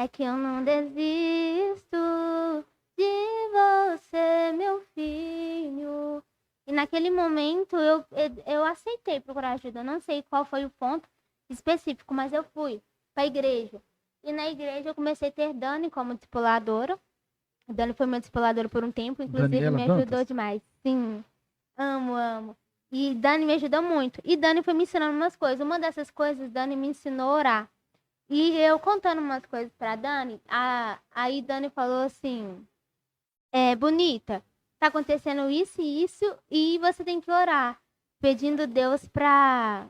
É que eu não desisto de você, meu filho. E naquele momento eu aceitei procurar ajuda. Eu não sei qual foi o ponto específico, mas eu fui para a igreja. E na igreja eu comecei a ter Dani como discipuladora. A Dani foi minha discipuladora por um tempo, inclusive Daniela me ajudou Dantas? demais. Sim, amo, amo. E Dani me ajudou muito. E Dani foi me ensinando umas coisas. Uma dessas coisas, Dani me ensinou a orar. E eu contando umas coisas pra Dani, aí Dani falou assim, bonita, tá acontecendo isso e isso, e você tem que orar, pedindo Deus pra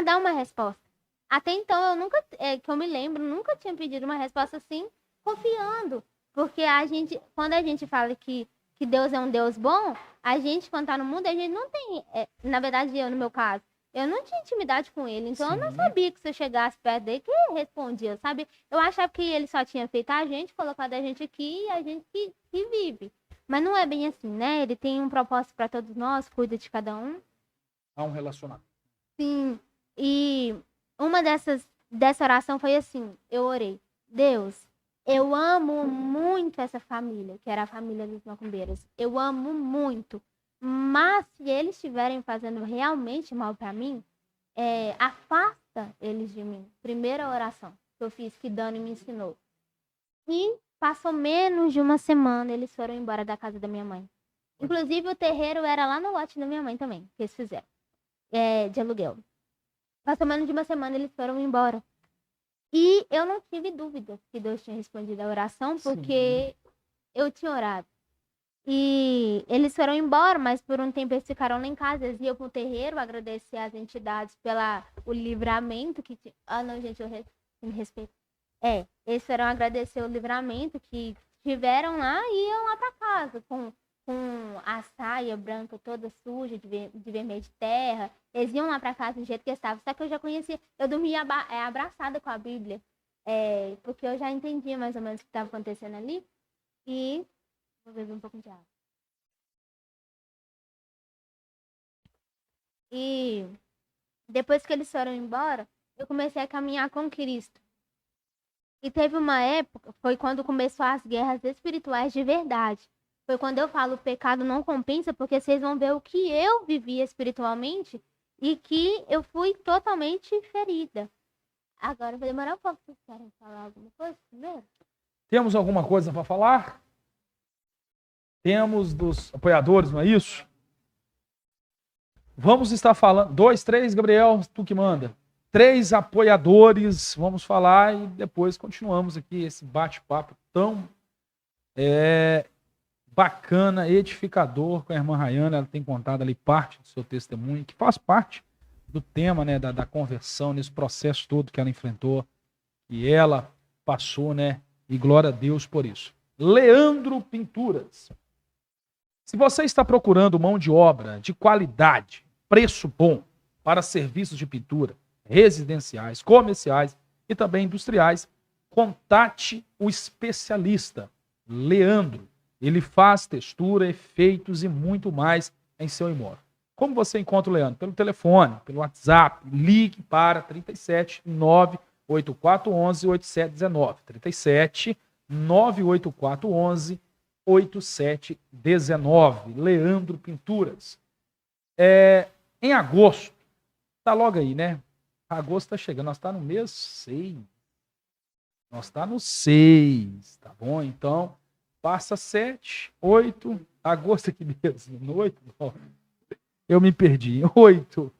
dar uma resposta. Até então, eu nunca, que eu me lembro, nunca tinha pedido uma resposta assim, confiando. Porque quando a gente fala que Deus é um Deus bom, a gente, quando tá no mundo, a gente não tem, na verdade, eu, no meu caso, eu não tinha intimidade com ele, então eu não sabia que se eu chegasse perto dele, que ele respondia, sabe? Eu achava que ele só tinha feito a gente, colocado a gente aqui e a gente que vive. Mas não é bem assim, né? Ele tem um propósito para todos nós, cuida de cada um. Há um relacionamento. Sim. E uma dessa oração foi assim, eu orei, Deus, eu amo muito essa família, que era a família dos macumbeiros. Eu amo muito. Mas se eles estiverem fazendo realmente mal para mim, afasta eles de mim. Primeira oração que eu fiz, que Dani me ensinou. E passou menos de uma semana, eles foram embora da casa da minha mãe. Inclusive, o terreiro era lá no lote da minha mãe também, que eles fizeram, de aluguel. Passou menos de uma semana, eles foram embora. E eu não tive dúvida que Deus tinha respondido a oração, porque eu tinha orado. E eles foram embora, mas por um tempo eles ficaram lá em casa. Eles iam pro terreiro agradecer às entidades o livramento que tinha. Ah, não, gente, me respeito. Eles foram agradecer o livramento que tiveram lá e iam lá pra casa com a saia branca toda suja, de vermelho de terra. Eles iam lá pra casa do jeito que estavam. Só que eu já conhecia, eu dormia abraçada com a Bíblia. Porque eu já entendia mais ou menos o que estava acontecendo ali. E vou beber um pouco de água. E depois que eles foram embora, eu comecei a caminhar com Cristo. E teve uma época, foi quando começou as guerras espirituais de verdade. Foi quando eu falo, o pecado não compensa, porque vocês vão ver o que eu vivi espiritualmente e que eu fui totalmente ferida. Agora vai demorar um pouco, vocês querem falar alguma coisa primeiro? Temos alguma coisa para falar? Temos dos apoiadores, não é isso? Vamos estar falando. 2, 3, Gabriel, tu que manda. 3 apoiadores, vamos falar e depois continuamos aqui esse bate-papo tão bacana, edificador com a irmã Rayana. Ela tem contado ali parte do seu testemunho, que faz parte do tema, né, da conversão, nesse processo todo que ela enfrentou, e ela passou, né, e glória a Deus por isso. Leandro Pinturas. Se você está procurando mão de obra de qualidade, preço bom para serviços de pintura, residenciais, comerciais e também industriais, contate o especialista Leandro. Ele faz textura, efeitos e muito mais em seu imóvel. Como você encontra o Leandro? Pelo telefone, pelo WhatsApp, ligue para 37 98411 8719. 37 98411 8719. Leandro Pinturas. Em agosto, tá logo aí, né? Agosto tá chegando, nós tá no mês 6. Nós tá no 6, tá bom? Então, passa 7, 8, agosto aqui mesmo, no 8, não. Eu me perdi, 8.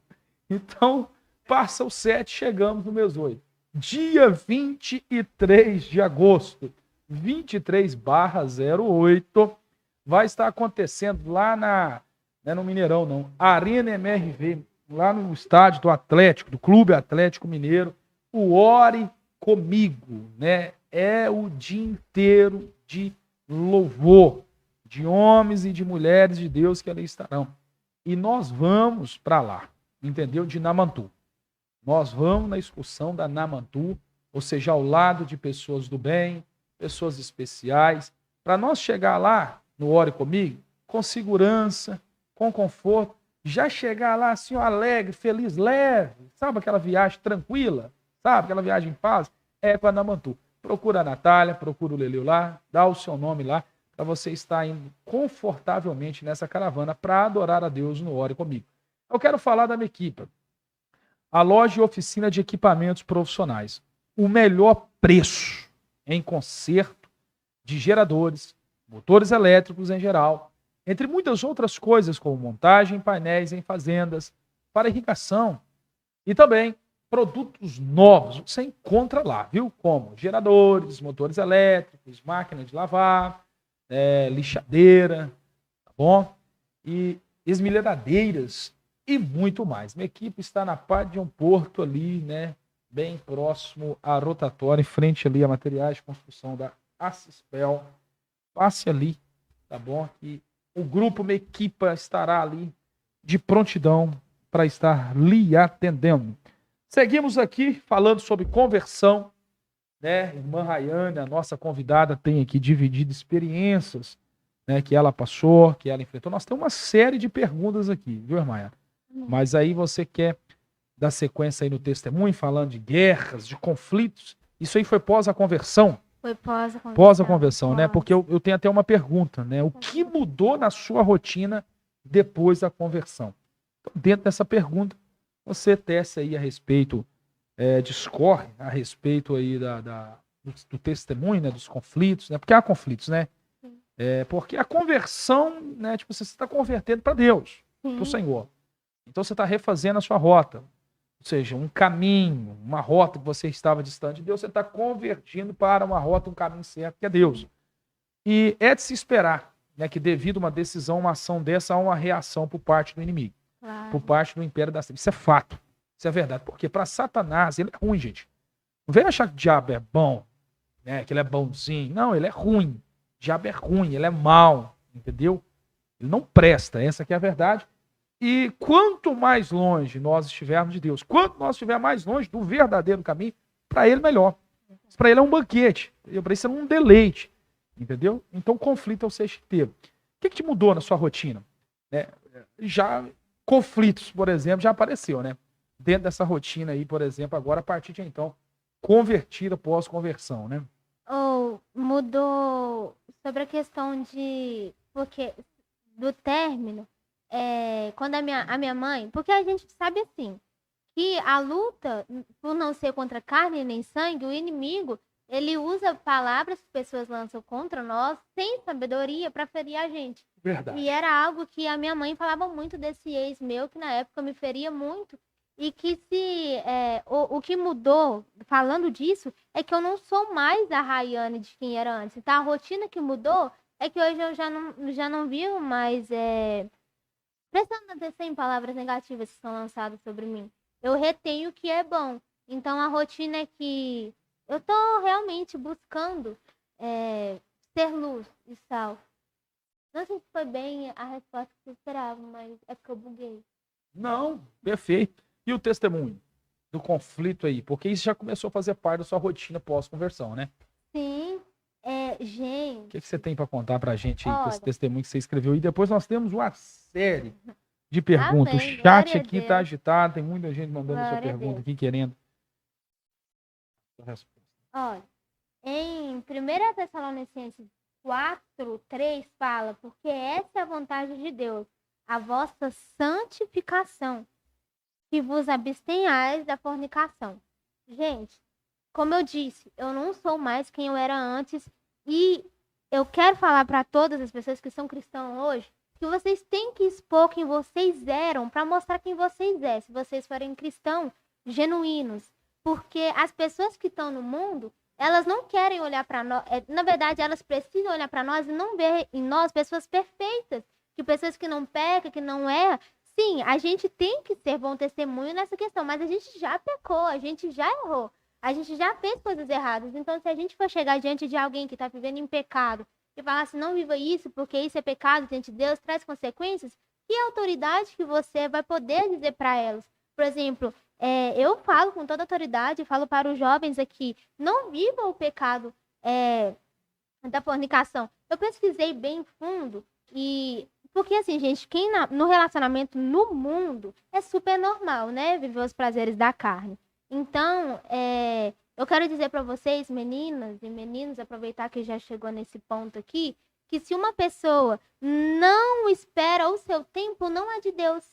Então, passa o 7, chegamos no mês 8. Dia 23 de agosto, 23/08, vai estar acontecendo lá não é no Mineirão, não, Arena MRV, lá no estádio do Atlético, do Clube Atlético Mineiro, o Ore Comigo, né? É o dia inteiro de louvor, de homens e de mulheres de Deus que ali estarão. E nós vamos para lá, entendeu? De Namantu. Nós vamos na excursão da Namantu, ou seja, ao lado de pessoas do bem, pessoas especiais, para nós chegar lá, no Ore Comigo, com segurança, com conforto, já chegar lá assim, alegre, feliz, leve, sabe aquela viagem tranquila, sabe aquela viagem em paz? É para Namantu. procura a Natália, procura o Leleu lá, dá o seu nome lá, para você estar indo confortavelmente nessa caravana para adorar a Deus no Ore Comigo. Eu quero falar da minha equipe. A loja e oficina de equipamentos profissionais. O melhor preço em conserto de geradores, motores elétricos em geral, entre muitas outras coisas, como montagem de painéis em fazendas, para irrigação e também produtos novos. Você encontra lá, viu? Como geradores, motores elétricos, máquina de lavar, lixadeira, tá bom? E esmerilhadeiras e muito mais. Minha equipe está na parte de um porto ali, né? Bem próximo à rotatória, em frente ali a materiais de construção da Acispel. Passe ali, tá bom? E o grupo, minha equipe estará ali de prontidão para estar lhe atendendo. Seguimos aqui falando sobre conversão, né? Irmã Rayane, a nossa convidada, tem aqui dividido experiências, né, que ela passou, que ela enfrentou. Nós temos uma série de perguntas aqui, viu, irmã? Mas aí você quer dar sequência aí no testemunho, falando de guerras, de conflitos. Isso aí foi pós a conversão? Foi pós a conversão. Pós a conversão, né? Porque eu tenho até uma pergunta, né? O que mudou na sua rotina depois da conversão? Então, dentro dessa pergunta, você tece aí a respeito, discorre a respeito aí do testemunho, né? Dos conflitos, né? Porque há conflitos, né? Porque a conversão, né? Tipo, você está convertendo para Deus, para o Senhor. Então você está refazendo a sua rota. Ou seja, um caminho, uma rota que você estava distante de Deus, você está convertindo para uma rota, um caminho certo, que é Deus. E é de se esperar, né, que devido a uma decisão, uma ação dessa, há uma reação por parte do inimigo. Claro. Por parte do império das trevas. Isso é fato. Isso é verdade. Porque para Satanás, ele é ruim, gente. Não vem achar que o diabo é bom, né, que ele é bonzinho. Não, ele é ruim. O diabo é ruim, ele é mau, entendeu? Ele não presta, essa que é a verdade. E quanto mais longe nós estivermos de Deus, quanto nós estivermos mais longe do verdadeiro caminho, para ele melhor. Para ele é um banquete, para isso é um deleite, entendeu? Então o conflito é o sexto inteiro. O que te mudou na sua rotina? Já conflitos, por exemplo, já apareceu, né? Dentro dessa rotina aí, por exemplo, agora a partir de então, convertida pós-conversão, né? Mudou sobre a questão do término. Quando a minha mãe, porque a gente sabe assim, que a luta, por não ser contra carne nem sangue, o inimigo, ele usa palavras que pessoas lançam contra nós, sem sabedoria, para ferir a gente. Verdade. E era algo que a minha mãe falava muito desse ex meu, que na época me feria muito, e que o que mudou, falando disso, é que eu não sou mais a Rayane de quem era antes. Então a rotina que mudou é que hoje eu já não vivo mais... prestando atenção em palavras negativas que são lançadas sobre mim. Eu retenho o que é bom. Então, a rotina é que eu tô realmente buscando ser luz e sal. Não sei se foi bem a resposta que eu esperava, mas é porque eu buguei. Não, perfeito. E o testemunho do conflito aí? Porque isso já começou a fazer parte da sua rotina pós-conversão, né? Sim. Gente... O que você tem para contar para a gente aí, com esse testemunho que você escreveu? E depois nós temos uma série de perguntas. Amém. O chat aqui está agitado, tem muita gente mandando sua pergunta aqui, querendo. Olha, em 1 Tessalonicenses 4:3 fala, porque essa é a vontade de Deus, a vossa santificação, que vos abstenhais da fornicação. Gente, como eu disse, eu não sou mais quem eu era antes e eu quero falar para todas as pessoas que são cristãos hoje que vocês têm que expor quem vocês eram para mostrar quem vocês é, se vocês forem cristãos genuínos. Porque as pessoas que estão no mundo, elas não querem olhar para nós, na verdade, elas precisam olhar para nós e não ver em nós pessoas perfeitas, que pessoas que não pecam, que não erram. Sim, a gente tem que ser bom testemunho nessa questão, mas a gente já pecou, a gente já errou. A gente já fez coisas erradas. Então, se a gente for chegar diante de alguém que está vivendo em pecado e falar assim, não viva isso, porque isso é pecado diante de Deus, traz consequências, que autoridade que você vai poder dizer para elas? Por exemplo, eu falo com toda autoridade, falo para os jovens aqui, não vivam o pecado da fornicação. Eu pesquisei bem fundo e... Porque assim, gente, no relacionamento no mundo é super normal, né? Viver os prazeres da carne. Então, Eu quero dizer para vocês, meninas e meninos, aproveitar que já chegou nesse ponto aqui, que se uma pessoa não espera o seu tempo, não é de Deus.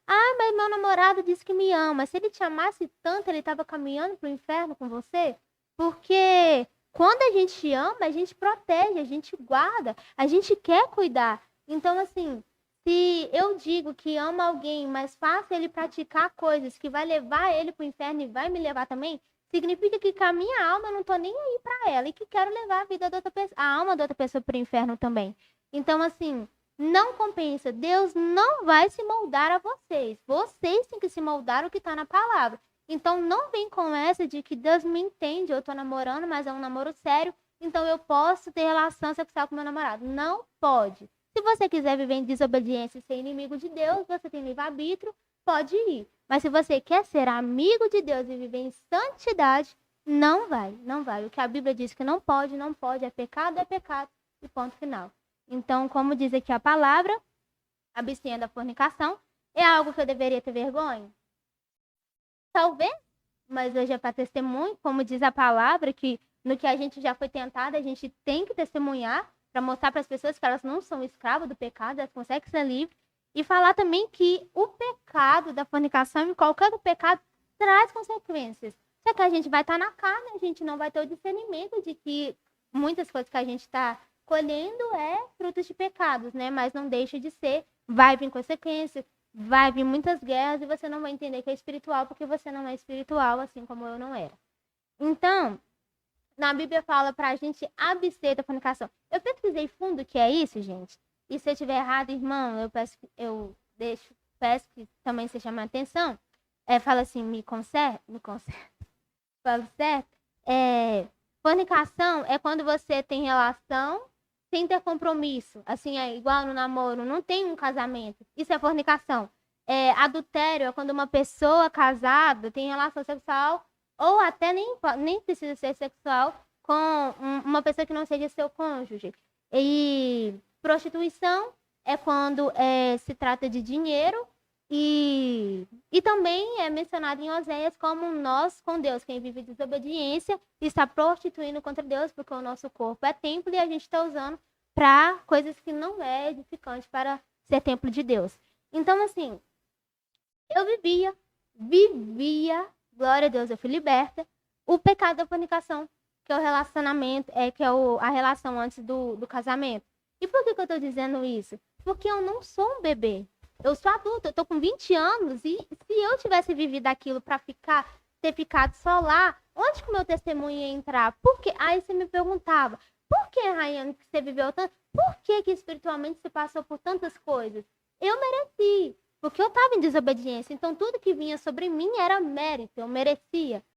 Mas meu namorado disse que me ama. Se ele te amasse tanto, ele estava caminhando para o inferno com você? Porque quando a gente ama, a gente protege, a gente guarda, a gente quer cuidar. Então, assim, se eu digo que amo alguém, mas faço ele praticar coisas que vai levar ele para o inferno e vai me levar também, significa que com a minha alma eu não tô nem aí para ela e que quero levar a vida da outra pessoa, a alma da outra pessoa para o inferno também. Então, assim, não compensa. Deus não vai se moldar a vocês. Vocês têm que se moldar o que está na palavra. Então, não vem com essa de que Deus me entende. Eu tô namorando, mas é um namoro sério. Então, eu posso ter relação sexual com meu namorado. Não pode. Se você quiser viver em desobediência e ser inimigo de Deus, você tem livre-arbítrio, pode ir. Mas se você quer ser amigo de Deus e viver em santidade, não vai, não vai. O que a Bíblia diz que não pode, não pode. É pecado e ponto final. Então, como diz aqui a palavra, abstenha da fornicação. É algo que eu deveria ter vergonha? Talvez, mas hoje é para testemunho, como diz a palavra, que no que a gente já foi tentado, a gente tem que testemunhar para mostrar para as pessoas que elas não são escravas do pecado, elas conseguem ser livres. E falar também que o pecado da fornicação e qualquer outro pecado traz consequências. Só que a gente vai estar na carne, a gente não vai ter o discernimento de que muitas coisas que a gente está colhendo é frutos de pecados, né? Mas não deixa de ser, vai vir consequências, vai vir muitas guerras e você não vai entender que é espiritual porque você não é espiritual, assim como eu não era. Então, na Bíblia fala pra gente abster da fornicação. Eu pesquisei fundo o que é isso, gente. E se eu estiver errado, irmão, peço que também você chame a atenção. Fala assim, me conserta. Fala certo? Fornicação é quando você tem relação sem ter compromisso. Assim, é igual no namoro, não tem um casamento. Isso é fornicação. Adultério é quando uma pessoa casada tem relação sexual, ou até nem precisa ser sexual, com uma pessoa que não seja seu cônjuge. E prostituição é quando se trata de dinheiro. E também é mencionado em Oséias como nós com Deus, quem vive desobediência está prostituindo contra Deus, porque o nosso corpo é templo e a gente está usando para coisas que não é edificante para ser templo de Deus. Então, assim, eu vivia, glória a Deus, eu fui liberta, o pecado da fornicação, que é o relacionamento, que é a relação antes do casamento. E por que eu estou dizendo isso? Porque eu não sou um bebê. Eu sou adulta, eu tô com 20 anos e se eu tivesse vivido aquilo para ter ficado só lá, onde que o meu testemunho ia entrar? Porque aí você me perguntava, por que, Rayane, que você viveu tanto? Por que espiritualmente você passou por tantas coisas? Eu mereci, porque eu estava em desobediência, então tudo que vinha sobre mim era mérito, eu merecia.